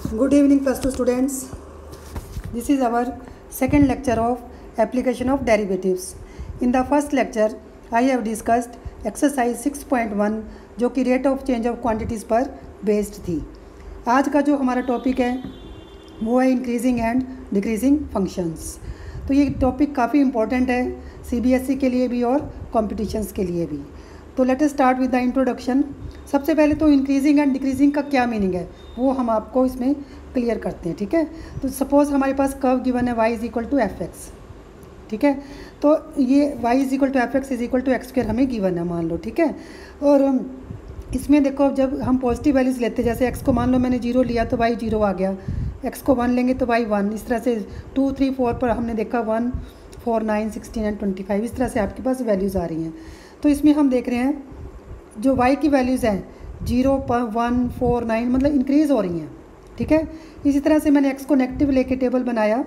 Good evening, plus two students. This is our second lecture of application of derivatives. In the first lecture, I have discussed exercise 6.1 जो कि rate of change of quantities पर based थी. आज का जो हमारा topic है वो है इंक्रीजिंग एंड डिक्रीजिंग फंक्शंस. तो ये टॉपिक काफ़ी इंपॉर्टेंट है सीबीएसई के लिए भी और कॉम्पिटिशन्स के लिए भी. तो let us start with the introduction. सबसे पहले तो इंक्रीजिंग एंड डिक्रीजिंग का क्या मीनिंग है वो हम आपको इसमें क्लियर करते हैं. ठीक है, तो सपोज़ हमारे पास कर्व गिवन है y is equal to F X. ठीक है, तो ये y is equal to F X is equal to X square हमें गिवन है, मान लो. ठीक है, और इसमें देखो जब हम पॉजिटिव वैल्यूज़ लेते हैं, जैसे x को मान लो मैंने 0 लिया तो y 0 आ गया, x को 1 लेंगे तो y 1. इस तरह से 2, 3, 4 पर हमने देखा 1, 4, 9, 16 एंड 25. इस तरह से आपके पास वैल्यूज़ आ रही हैं. तो इसमें हम देख रहे हैं जो y की वैल्यूज़ हैं 0, 1, 4, 9 मतलब इंक्रीज़ हो रही हैं. ठीक है, इसी तरह से मैंने x को नेगेटिव लेके टेबल बनाया.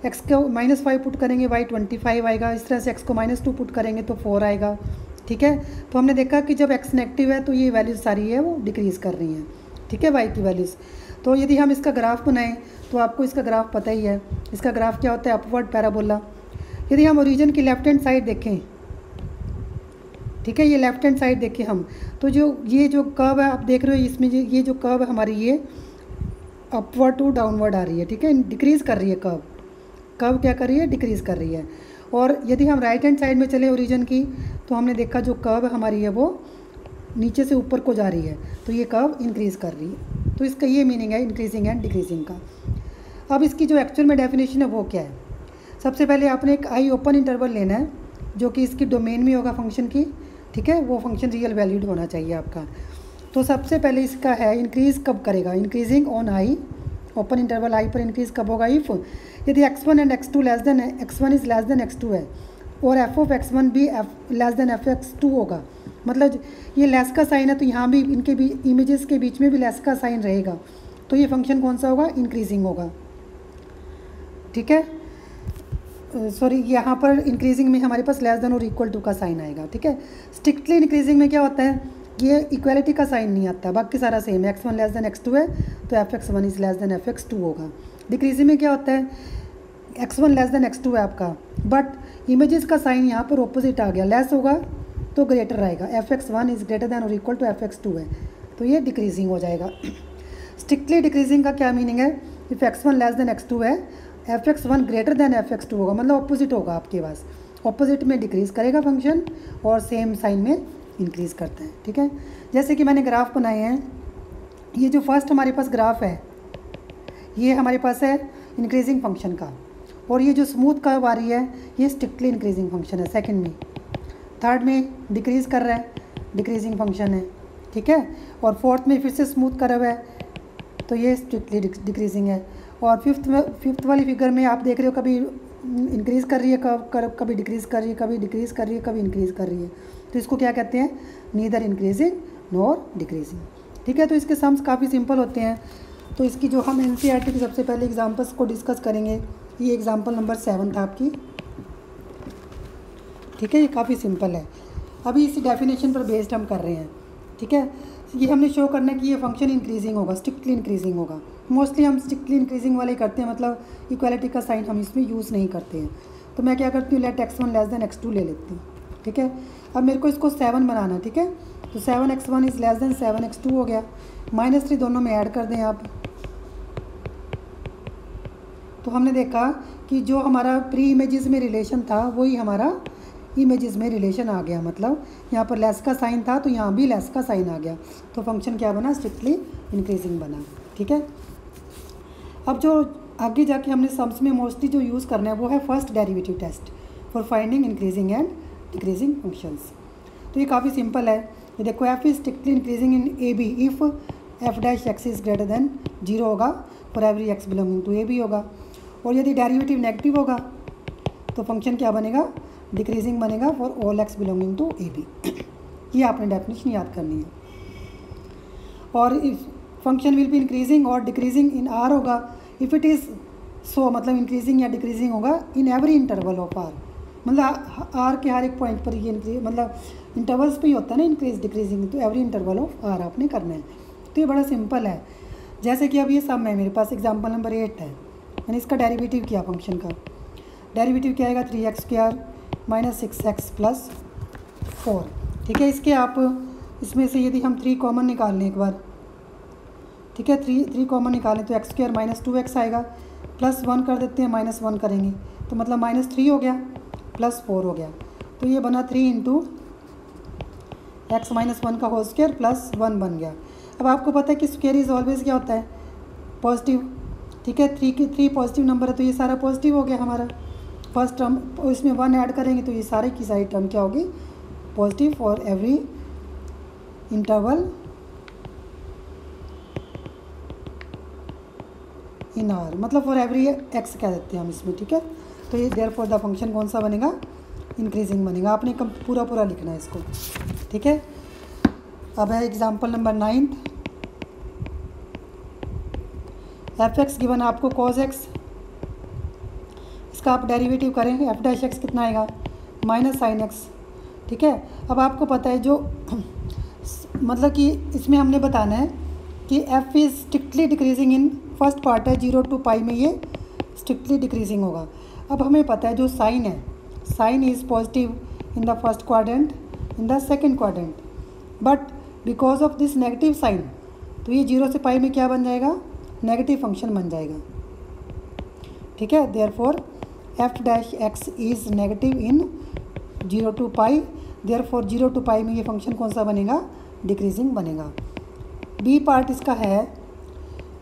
x को -5 पुट करेंगे y 25 आएगा. इस तरह से x को -2 पुट करेंगे तो 4 आएगा. ठीक है, तो हमने देखा कि जब x नेगेटिव है तो ये वैल्यूज़ सारी है वो डिक्रीज़ कर रही हैं. ठीक है, y की वैल्यूज़. तो यदि हम इसका ग्राफ बनाएं तो आपको इसका ग्राफ पता ही है. इसका ग्राफ क्या होता है? Upward parabola. यदि हम ओरिजिन की लेफ्ट हैंड साइड देखें, ठीक है, ये लेफ्ट हैंड साइड देखें हम, तो ये जो कर्व है आप देख रहे हो, इसमें ये जो कर्व है हमारी ये अपवर्ड टू डाउनवर्ड आ रही है. ठीक है, डिक्रीज़ कर रही है कर्व क्या कर रही है? डिक्रीज़ कर रही है. और यदि हम राइट हैंड साइड में चले ओरिजिन की तो हमने देखा जो कर्व हमारी है वो नीचे से ऊपर को जा रही है, तो ये कर्व इंक्रीज़ कर रही है. तो इसका ये मीनिंग है इंक्रीजिंग एंड डिक्रीजिंग का. अब इसकी जो एक्चुअल में डेफिनेशन है वो क्या है? सबसे पहले आपने एक आई ओपन इंटरवल लेना है जो कि इसकी डोमेन में होगा फंक्शन की. ठीक है, वो फंक्शन रियल वैल्यूड होना चाहिए आपका. तो सबसे पहले इसका है इंक्रीज़ कब करेगा? Increasing on I, open interval I पर इंक्रीज़ कब होगा? इफ़ यदि x1 and x2 less than x1 is less than x2 है और f ऑफ x1 भी लेस देन f x2 होगा, मतलब ये लेस का साइन है तो यहाँ भी इनके भी इमेजेस के बीच में भी लेस का साइन रहेगा, तो ये फंक्शन कौन सा होगा? इंक्रीजिंग होगा. ठीक है, सॉरी, यहाँ पर इंक्रीजिंग में हमारे पास लेस देन और इक्वल टू का साइन आएगा. ठीक है, स्ट्रिक्टली इंक्रीजिंग में क्या होता है? ये इक्वालिटी का साइन नहीं आता, बाकी सारा सेम है. x1 लेस देन x2 है तो fx1 is less then fx2 होगा. डिक्रीजिंग में क्या होता है? x1 लेस देन x2 है आपका, बट इमेजेस का साइन यहाँ पर ऑपोजिट आ गया, लेस होगा तो ग्रेटर आएगा. fx1 इज़ ग्रेटर देन और इक्वल टू fx2 है, तो ये डिक्रीजिंग हो जाएगा. स्ट्रिक्टली डिक्रीजिंग का क्या मीनिंग है? If x1 less than x2 है, fx1 ग्रेटर देन fx2 होगा, मतलब ऑपोजिट होगा आपके पास. ऑपोजिट में डिक्रीज़ करेगा फंक्शन और सेम साइन में इंक्रीज़ करता है. ठीक है, जैसे कि मैंने ग्राफ बनाए हैं, ये जो फर्स्ट हमारे पास ग्राफ है ये हमारे पास है इंक्रीजिंग फंक्शन का, और ये जो स्मूथ कर्व आ रही है ये स्ट्रिक्टली इंक्रीजिंग फंक्शन है. सेकंड में, थर्ड में डिक्रीज़ कर रहा है, डिक्रीजिंग फंक्शन है. ठीक है, और फोर्थ में फिर से स्मूथ कर्व है तो ये स्ट्रिक्टली डिक्रीजिंग है. और फिफ्थ वाली फिगर में आप देख रहे हो कभी इंक्रीज़ कर रही है कर्व, कभी डिक्रीज़ कर रही है, कभी डिक्रीज़ कर रही है, कभी इंक्रीज़ कर रही है. तो इसको क्या कहते हैं? Neither increasing nor decreasing. ठीक है, तो इसके सम्स काफ़ी सिंपल होते हैं. तो इसकी जो हम एनसीईआरटी की सबसे पहले एग्जांपल्स को डिस्कस करेंगे, ये एग्जांपल नंबर 7 था आपकी. ठीक है, ये काफ़ी सिंपल है. अभी इसी डेफिनेशन पर बेस्ड हम कर रहे हैं. ठीक है, ये हमने शो करना है कि ये फंक्शन इंक्रीजिंग होगा, स्ट्रिक्टली इंक्रीजिंग होगा. मोस्टली हम स्ट्रिक्टली इंक्रीजिंग वाले करते हैं, मतलब इक्वालिटी का साइन हम इसमें यूज़ नहीं करते हैं. तो मैं क्या करती हूँ, late x1 less than x2 ले लेती हूँ. ठीक है, अब मेरे को इसको 7 बनाना. ठीक है, तो 7x1 is less then 7x2 हो गया. -3 दोनों में ऐड कर दें आप. तो हमने देखा कि जो हमारा प्री इमेजेस में रिलेशन था वही हमारा इमेजेस में रिलेशन आ गया, मतलब यहाँ पर लेस का साइन था तो यहाँ भी लेस का साइन आ गया, तो फंक्शन क्या बना? स्ट्रिक्टली इंक्रीजिंग बना. ठीक है, अब जो आगे जाके हमने सम्स में मोस्टली जो यूज़ करना है वो है first derivative test for finding increasing and decreasing functions. तो ये काफ़ी सिंपल है. ये देखो, f is strictly increasing in A B if f dash x is greater than 0 होगा for every x belonging to A B होगा. और यदि डेरिवेटिव नेगेटिव होगा तो फंक्शन क्या बनेगा? डिक्रीजिंग बनेगा for all x belonging to A B. ये आपने डेफिनेशन याद करनी है. और if function will be increasing और डिक्रीजिंग इन आर होगा इफ़ इट इज़ सो, मतलब इंक्रीजिंग या डिक्रीजिंग होगा in every interval of R, मतलब आर के हर एक पॉइंट पर ये इंक्रीज, मतलब इंटरवल्स पे ही होता है ना इंक्रीज डिक्रीजिंग, तो एवरी इंटरवल ऑफ आर आपने करना है. तो ये बड़ा सिंपल है. जैसे कि अब ये सम है मेरे पास, एग्जाम्पल नंबर 8 है, मैंने इसका डेरिवेटिव किया, फंक्शन का डेरिवेटिव क्या आएगा 3x² माइनस 6x प्लस 4। ठीक है, इसके आप इसमें से यदि हम 3 कॉमन निकाल लें एक बार, ठीक है, 3 कॉमन निकालें तो x² माइनस 2x आएगा, प्लस 1 कर देते हैं, माइनस 1 करेंगे तो मतलब -3 हो गया, प्लस 4 हो गया, तो ये बना 3 इंटू x माइनस 1 का होल स्क्वायर प्लस 1 बन गया। अब आपको पता है कि स्क्वायर इज ऑलवेज क्या होता है, पॉजिटिव। ठीक है, 3 पॉजिटिव नंबर है तो ये सारा पॉजिटिव हो गया हमारा फर्स्ट टर्म, इसमें 1 ऐड करेंगे तो ये सारे की सारी टर्म क्या होगी, positive for every interval in are, मतलब फॉर एवरी एक्स कह देते हैं हम इसमें। ठीक है, तो ये देयरफॉर द फंक्शन कौन सा बनेगा, इंक्रीजिंग बनेगा। आपने पूरा लिखना है इसको। ठीक है, अब है example number 9। F x given आपको कॉज एक्स, इसका आप डेरिवेटिव करेंगे, एफ डैश एक्स कितना आएगा माइनस साइन एक्स। ठीक है, अब आपको पता है जो मतलब कि इसमें हमने बताना है कि F is strictly decreasing in first part है 0 to पाई में, ये स्ट्रिक्टली डिक्रीजिंग होगा। अब हमें पता है जो साइन है, sine is positive in the first quadrant, in the second quadrant, but because of this negative sign तो ये 0 से पाई में क्या बन जाएगा, नेगेटिव फंक्शन बन जाएगा। ठीक है, therefore F dash x is negative in 0 to pi, therefore 0 to पाई में ये फंक्शन कौन सा बनेगा, डिक्रीजिंग बनेगा। बी पार्ट इसका है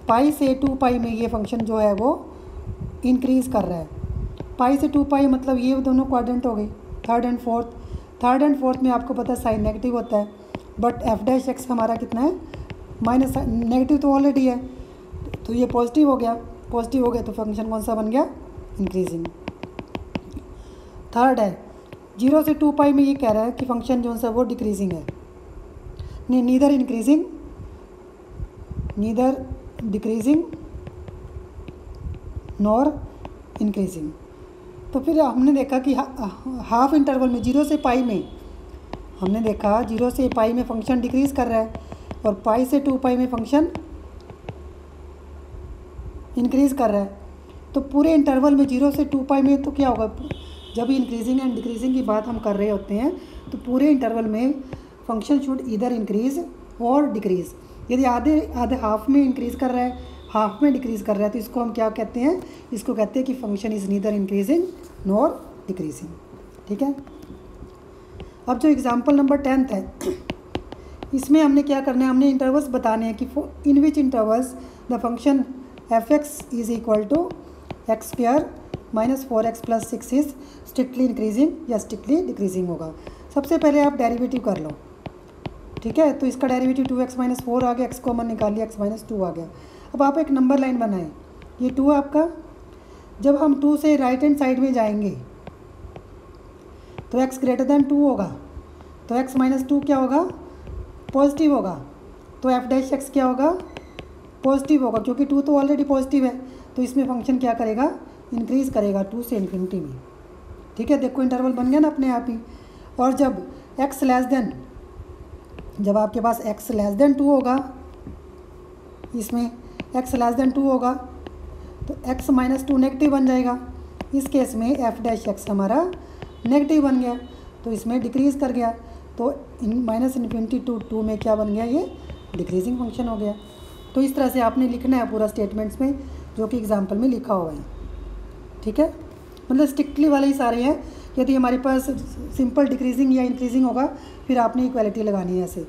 पाई से 2 पाई में ये फंक्शन जो है वो इंक्रीज़ कर रहा है। पाई से 2 पाई मतलब ये दोनों क्वाड्रेंट हो गई, थर्ड एंड फोर्थ में आपको पता है साइन नेगेटिव होता है, बट एफ डैश एक्स हमारा कितना है माइनस, नेगेटिव तो ऑलरेडी है तो ये पॉजिटिव हो गया, तो फंक्शन कौन सा बन गया, इंक्रीजिंग। थर्ड है 0 से 2 पाई में ये कह रहा है कि फंक्शन जो सा वो डिक्रीजिंग है, neither increasing neither decreasing nor increasing. तो फिर हमने देखा कि हाफ इंटरवल में 0 से पाई में हमने देखा 0 से पाई में फंक्शन डिक्रीज़ कर रहा है और पाई से 2 पाई में फंक्शन इंक्रीज़ कर रहा है। तो पूरे इंटरवल में 0 से 2 पाई में तो क्या होगा, जब इंक्रीजिंग एंड डिक्रीजिंग की बात हम कर रहे होते हैं तो पूरे इंटरवल में फंक्शन शुड इधर इंक्रीज़ और डिक्रीज़। यदि आधे हाफ में इंक्रीज़ कर रहा है, हाफ में डिक्रीज़ कर रहा है, तो इसको हम क्या कहते हैं, इसको कहते हैं कि function is neither increasing nor decreasing. ठीक है, अब जो एग्जांपल नंबर 10 है इसमें हमने क्या करना है, हमने इंटरवल्स बताने हैं कि in which intervals the function f x is equal to x² minus 4x plus 6 is strictly increasing या स्ट्रिक्टली डिक्रीजिंग होगा। सबसे पहले आप डेरिवेटिव कर लो। ठीक है, तो इसका डेरिवेटिव 2x माइनस 4 आ गया, x कॉमन निकाल लिया, x माइनस 2 आ गया। अब आप एक नंबर लाइन बनाएं, ये 2 आपका, जब हम 2 से राइट हैंड साइड में जाएंगे तो x ग्रेटर दैन 2 होगा, तो x माइनस 2 क्या होगा, पॉजिटिव होगा, तो एफ डैश एक्स क्या होगा, पॉजिटिव होगा, क्योंकि 2 तो ऑलरेडी पॉजिटिव है तो इसमें फंक्शन क्या करेगा, इंक्रीज़ करेगा 2 से इन्फिनिटी में। ठीक है, देखो इंटरवल बन गया ना अपने आप ही। और जब x लेस देन, जब आपके पास x लेस देन 2 होगा, इसमें x लेस देन 2 होगा तो x माइनस 2 नेगेटिव बन जाएगा। इस केस में एफ डैश एक्स हमारा नेगेटिव बन गया तो इसमें डिक्रीज़ कर गया, तो माइनस इन्फिनिटी टू 2 में क्या बन गया, ये डिक्रीजिंग फंक्शन हो गया। तो इस तरह से आपने लिखना है पूरा स्टेटमेंट्स में जो कि एग्जाम्पल में लिखा हुआ है। ठीक है, मतलब स्ट्रिक्टली वाले ही सारे हैं। यदि हमारे पास सिंपल डिक्रीजिंग या इंक्रीजिंग होगा फिर आपने इक्वालिटी लगानी है, ऐसे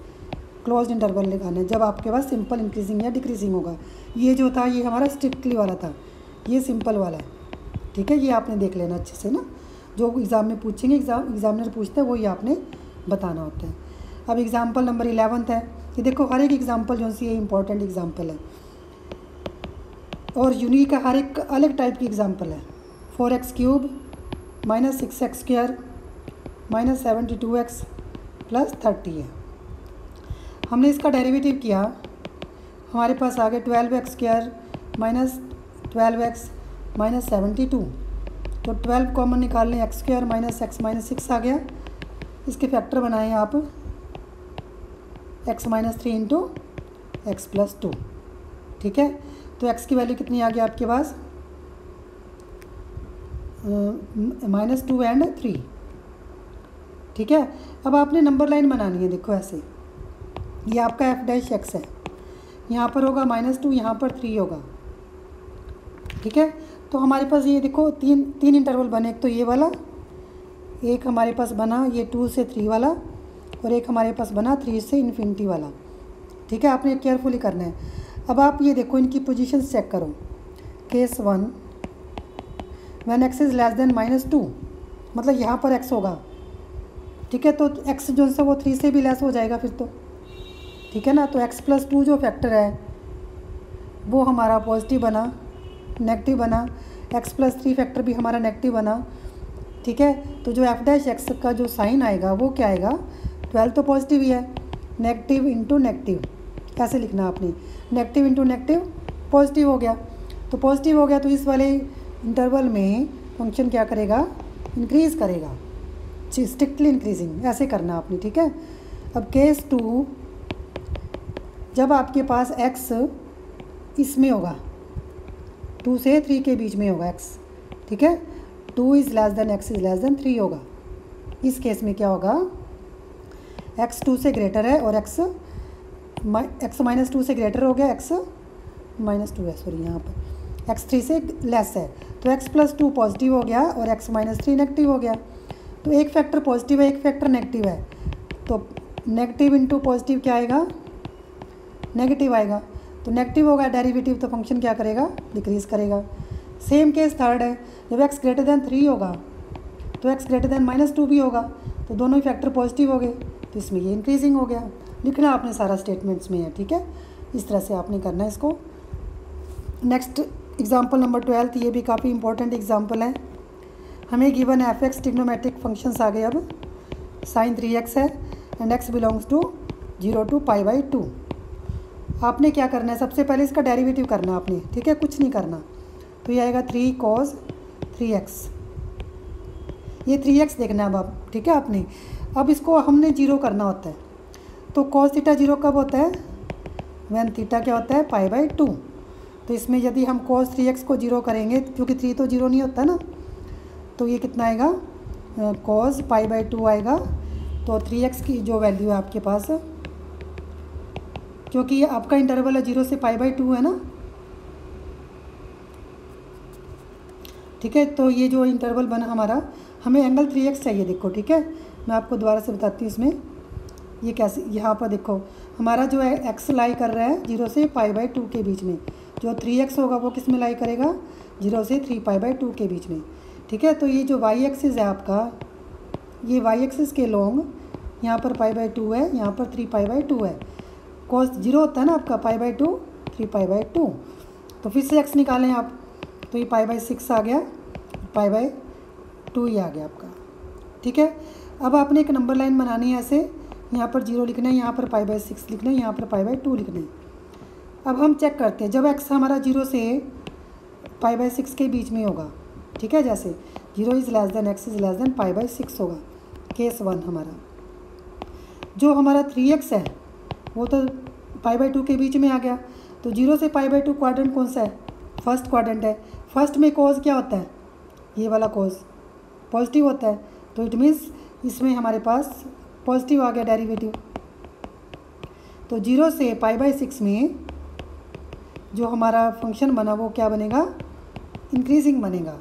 क्लोज्ड इंटरवल लगाना है जब आपके पास सिंपल इंक्रीजिंग या डिक्रीजिंग होगा। ये जो था ये हमारा स्ट्रिक्टली वाला था, ये सिंपल वाला है। ठीक है, ये आपने देख लेना अच्छे से ना, जो एग्ज़ाम में पूछेंगे, एग्जामिनर पूछता है वही आपने बताना होता है। अब एग्जाम्पल नंबर 11 है, ये देखो हर एक एग्जाम्पल जो सी ये इंपॉर्टेंट एग्जाम्पल है और यूनिक हर एक अलग टाइप की एग्जाम्पल है। 4x³ minus 6x² minus 72x plus 30 है। हमने इसका डेरिवेटिव किया, हमारे पास आ गया 12x² माइनस 12x माइनस 72, तो 12 कॉमन निकाल लें, x² माइनस x माइनस 6 आ गया। इसके फैक्टर बनाएं आप x minus 3 into x plus 2। ठीक है। तो x की वैल्यू कितनी आ गई आपके पास, -2 एंड 3, ठीक है। अब आपने नंबर लाइन बनानी है, देखो ऐसे, ये आपका f' है, यहाँ पर होगा -2, यहाँ पर 3 होगा, ठीक है। तो हमारे पास ये देखो तीन इंटरवल बने, एक तो ये वाला, एक हमारे पास बना ये 2 से 3 वाला, और एक हमारे पास बना 3 से इन्फिनिटी वाला, ठीक है। आपने केयरफुली करना है। अब आप ये देखो इनकी पोजीशन चेक करो। Case 1, when x is less then -2, मतलब यहाँ पर x होगा, ठीक है। तो x जो सा वो 3 से भी लेस हो जाएगा फिर तो, ठीक है ना। तो x+2 जो फैक्टर है वो हमारा पॉजिटिव बना, नेगेटिव बना, x+3 फैक्टर भी हमारा नेगेटिव बना, ठीक है। तो जो f' का जो साइन आएगा वो क्या आएगा, 12 तो पॉजिटिव ही है, नेगेटिव इंटू नेगेटिव, कैसे लिखना आपने, नेगेटिव इंटू नेगेटिव पॉजिटिव हो गया। तो पॉजिटिव हो गया तो इस वाले इंटरवल में फंक्शन क्या करेगा, इंक्रीज़ करेगा, स्ट्रिक्टली इंक्रीजिंग, ऐसे करना आपने, ठीक है। अब केस 2, जब आपके पास x इसमें होगा 2 से 3 के बीच में होगा x, ठीक है, 2 is less than x is less then 3 होगा। इस केस में क्या होगा, x 2 से ग्रेटर है और x -2 से ग्रेटर हो गया, x -2 है, सॉरी यहाँ पर x 3 से लेस है, तो x+2 पॉजिटिव हो गया और x -3 नेगेटिव हो गया। तो एक फैक्टर पॉजिटिव है, एक फैक्टर नेगेटिव है, तो नेगेटिव इंटू पॉजिटिव क्या आएगा, नेगेटिव आएगा। तो नेगेटिव होगा डेरिवेटिव, तो फंक्शन क्या करेगा, डिक्रीज़ करेगा। सेम केस थर्ड है, जब x ग्रेटर देन 3 होगा तो x ग्रेटर देन -2 भी होगा, तो दोनों ही फैक्टर पॉजिटिव हो गए, तो इसमें ये इंक्रीजिंग हो गया। लिखना आपने सारा स्टेटमेंट्स में है, ठीक है। इस तरह से आपने करना है इसको। नेक्स्ट एग्जांपल नंबर 12, ये भी काफ़ी इंपॉर्टेंट एग्जांपल है। हमें गिवन f(x) ट्रिग्नोमेट्रिक फंक्शंस आ गए। अब sin 3x है and x belongs to 0 to π/2। आपने क्या करना है, सबसे पहले इसका डेरिवेटिव करना आपने, ठीक है, कुछ नहीं करना। तो ये आएगा 3 cos 3x, ये 3x देखना है अब, ठीक है आपने। अब इसको हमने 0 करना होता है, तो cos थीटा 0 कब होता है, व्हेन थीटा क्या होता है, π/2। तो इसमें यदि हम cos 3x को 0 करेंगे, क्योंकि 3 तो 0 नहीं होता ना, तो ये कितना आएगा, cos π/2 आएगा। तो 3x की जो वैल्यू है आपके पास, क्योंकि ये आपका इंटरवल है 0 से π/2 है ना, ठीक है। तो ये जो इंटरवल बना हमारा, हमें एंगल 3x चाहिए, देखो, ठीक है। मैं आपको दोबारा से बताती हूँ इसमें ये कैसे, यहाँ पर देखो हमारा जो है x लाई कर रहा है 0 से π/2 के बीच में, जो 3x होगा वो किस में लाई करेगा, 0 से 3π/2 के बीच में, ठीक है। तो ये जो y एक्सिस है आपका, ये y एक्सिस के लॉन्ग यहाँ पर π/2 है, यहाँ पर 3π/2 है। cos 0 होता है ना आपका, π/2 3π/2। तो फिर से x निकालें आप, तो ये π/6 आ गया, π/2 ही आ गया आपका, ठीक है। अब आपने एक नंबर लाइन बनानी है ऐसे, यहाँ पर 0 लिखना है, यहाँ पर π/6 लिखना है, यहाँ पर π/2 लिखना है। अब हम चेक करते हैं, जब x हमारा 0 से π/6 के बीच में होगा, ठीक है, जैसे 0 is less than x is less than π/6 होगा। केस 1 हमारा, जो हमारा 3x है वो तो π/2 के बीच में आ गया, तो 0 से π/2 क्वाड्रेंट कौन सा है, फर्स्ट क्वाड्रेंट है। फर्स्ट में कॉज क्या होता है, ये वाला कॉज पॉजिटिव होता है, तो इट मीन्स इसमें हमारे पास पॉजिटिव आ गया डेरिवेटिव। तो 0 से π/6 में जो हमारा फंक्शन बना वो क्या बनेगा, इंक्रीजिंग बनेगा,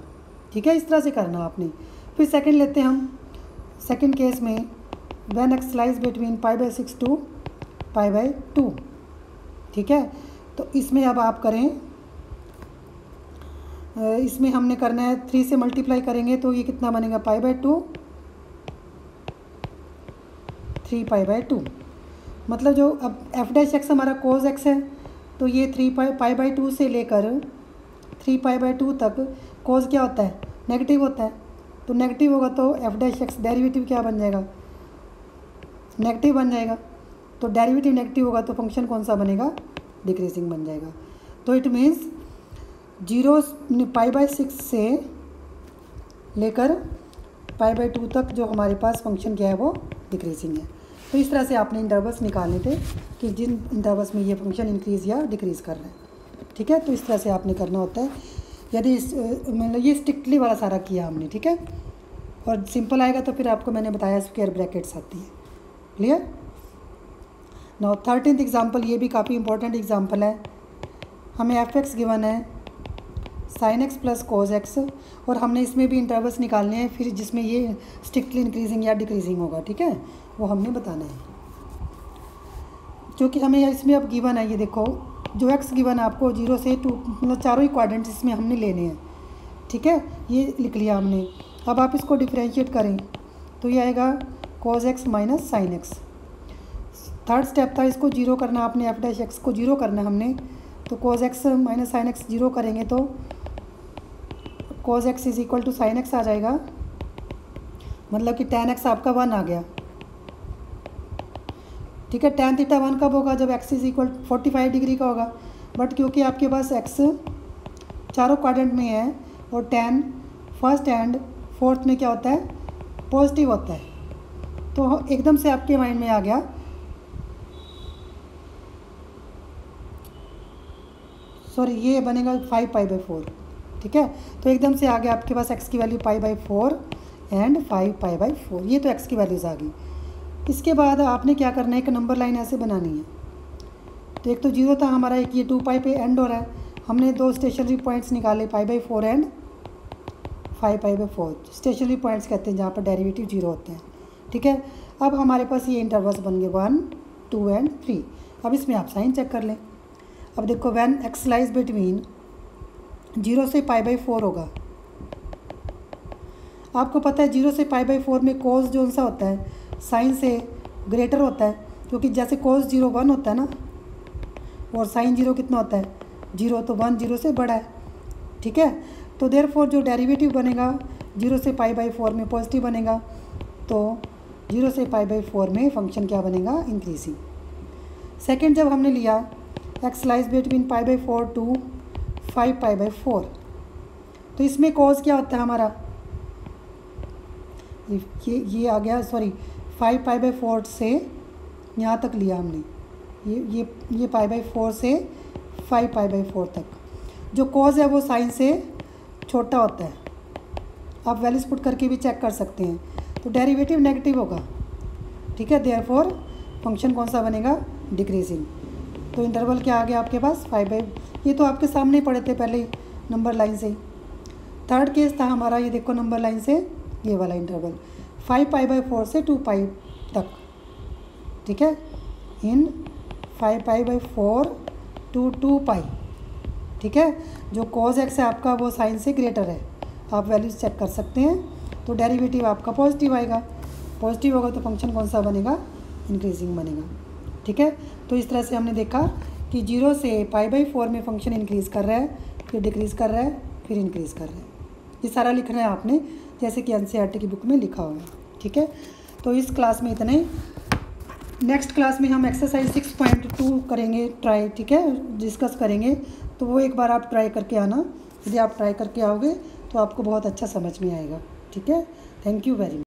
ठीक है। इस तरह से करना आपने। फिर सेकंड लेते हैं हम, सेकंड केस में when x lies between π/6 to π/2, ठीक है। तो इसमें अब आप करें, इसमें हमने करना है 3 से मल्टीप्लाई करेंगे तो ये कितना बनेगा, π/2 3π/2। मतलब जो अब f' हमारा cos x है, तो ये 3π/2 से लेकर 3π/2 तक cos क्या होता है, नेगेटिव होता है। तो नेगेटिव होगा तो f' डेरिवेटिव क्या बन जाएगा, नेगेटिव बन जाएगा। तो डेरिवेटिव नेगेटिव होगा तो फंक्शन कौन सा बनेगा, डिक्रीजिंग बन जाएगा। तो इट मीन्स 0 π/6 से लेकर π/2 तक जो हमारे पास फंक्शन क्या है वो डिक्रीजिंग है। तो इस तरह से आपने इंटरवल्स निकालने थे कि जिन इंटरवल्स में ये फंक्शन इंक्रीज़ या डिक्रीज़ कर रहा है। ठीक है। तो इस तरह से आपने करना होता है। यदि मतलब ये स्ट्रिक्टली वाला सारा किया हमने, ठीक है। और सिंपल आएगा तो फिर आपको मैंने बताया स्क्वायर ब्रैकेट्स आती है। क्लियर। नाउ 13th एग्जाम्पल, ये भी काफ़ी इंपॉर्टेंट एग्जाम्पल है। हमें एफ एक्स गिवन है sine x plus cos x, और हमने इसमें भी इंटरवल्स निकालने हैं फिर जिसमें ये स्ट्रिक्टली इंक्रीजिंग या डिक्रीजिंग होगा, ठीक है, वो हमने बताना है। क्योंकि हमें इसमें अब गिवन है, ये देखो जो एक्स गिवन है आपको 0 से 2, मतलब चारों ही क्वाड्रेंट्स इसमें हमने लेने हैं, ठीक है। ये लिख लिया हमने। अब आप इसको डिफ्रेंशिएट करें तो ये आएगा cos x minus sine x. Third step था इसको 0 करना, आपने एफ डैश एक्स को 0 करना हमने, तो cos x minus sine x 0 करेंगे तो cos x is equal to sine x आ जाएगा, मतलब कि tan एक्स आपका 1 आ गया, ठीक है। tan थीटा 1 कब होगा, जब x इज इक्वल 45 डिग्री का होगा। बट क्योंकि आपके पास x चारों क्वाड्रेंट में है और tan फर्स्ट एंड फोर्थ में क्या होता है, पॉजिटिव होता है, तो एकदम से आपके माइंड में आ गया सॉरी ये बनेगा 5π/4, ठीक है। तो एकदम से आ गया आपके पास x की वैल्यू π/4 एंड 5π/4, ये तो x की वैल्यूज़ आ गई। इसके बाद आपने क्या करना है, एक नंबर लाइन ऐसे बनानी है। तो एक तो 0 था हमारा, एक ये 2π पे एंड हो रहा है, हमने दो स्टेशनरी पॉइंट्स निकाले π/4 एंड 5π/4। स्टेशनरी पॉइंट्स कहते हैं जहाँ पर डेरिवेटिव 0 होते हैं, ठीक है। अब हमारे पास ये इंटरवल्स बन गए 1, 2 एंड 3। अब इसमें आप साइन चेक कर लें। अब देखो व्हेन x लाइज बिटवीन 0 से π/4 होगा, आपको पता है 0 से π/4 में कोस जो सा होता है साइन से ग्रेटर होता है, क्योंकि जैसे कोस 0 1 होता है ना, और साइन 0 कितना होता है 0, तो 1 0 से बड़ा है, ठीक है। तो देयरफॉर जो डेरिवेटिव बनेगा 0 से π/4 में पॉजिटिव बनेगा, तो 0 से π/4 में फंक्शन क्या बनेगा, इंक्रीजिंग। सेकंड जब हमने लिया x लाइज बिटवीन π/4 टू 5π/4, तो इसमें कोस क्या होता है हमारा, ये आ गया सॉरी 5π/4 से यहाँ तक लिया हमने, ये π/4 से 5π/4 तक। जो कोस है वो साइन से छोटा होता है, आप वैल्यूज पुट करके भी चेक कर सकते हैं। तो डेरिवेटिव नेगेटिव होगा, ठीक है। देयरफॉर फंक्शन कौन सा बनेगा, डिक्रीजिंग। तो इंटरवल क्या आ गया आपके पास 5/, ये तो आपके सामने ही पढ़े थे पहले नंबर लाइन से। थर्ड केस था हमारा, ये देखो नंबर लाइन से ये वाला इंटरवल 5π/4 से 2π तक, ठीक है। इन 5π/4 टू 2π, ठीक है। जो cos x है आपका वो साइन से ग्रेटर है, आप वैल्यूज चेक कर सकते हैं। तो डेरिवेटिव आपका पॉजिटिव आएगा, पॉजिटिव होगा तो फंक्शन कौन सा बनेगा, इंक्रीजिंग बनेगा, ठीक है। तो इस तरह से हमने देखा कि 0 से π/4 में फंक्शन इंक्रीज़ कर रहा है, फिर डिक्रीज़ कर रहा है, फिर इंक्रीज़ कर रहा है। ये सारा लिखना है आपने जैसे कि एनसीईआरटी की बुक में लिखा हुआ है, ठीक है। तो इस क्लास में इतने, नेक्स्ट क्लास में हम एक्सरसाइज 6.2 करेंगे ट्राई, ठीक है, डिस्कस करेंगे। तो वो एक बार आप ट्राई करके आना, यदि आप ट्राई करके आओगे तो आपको बहुत अच्छा समझ में आएगा, ठीक है। Thank you very much.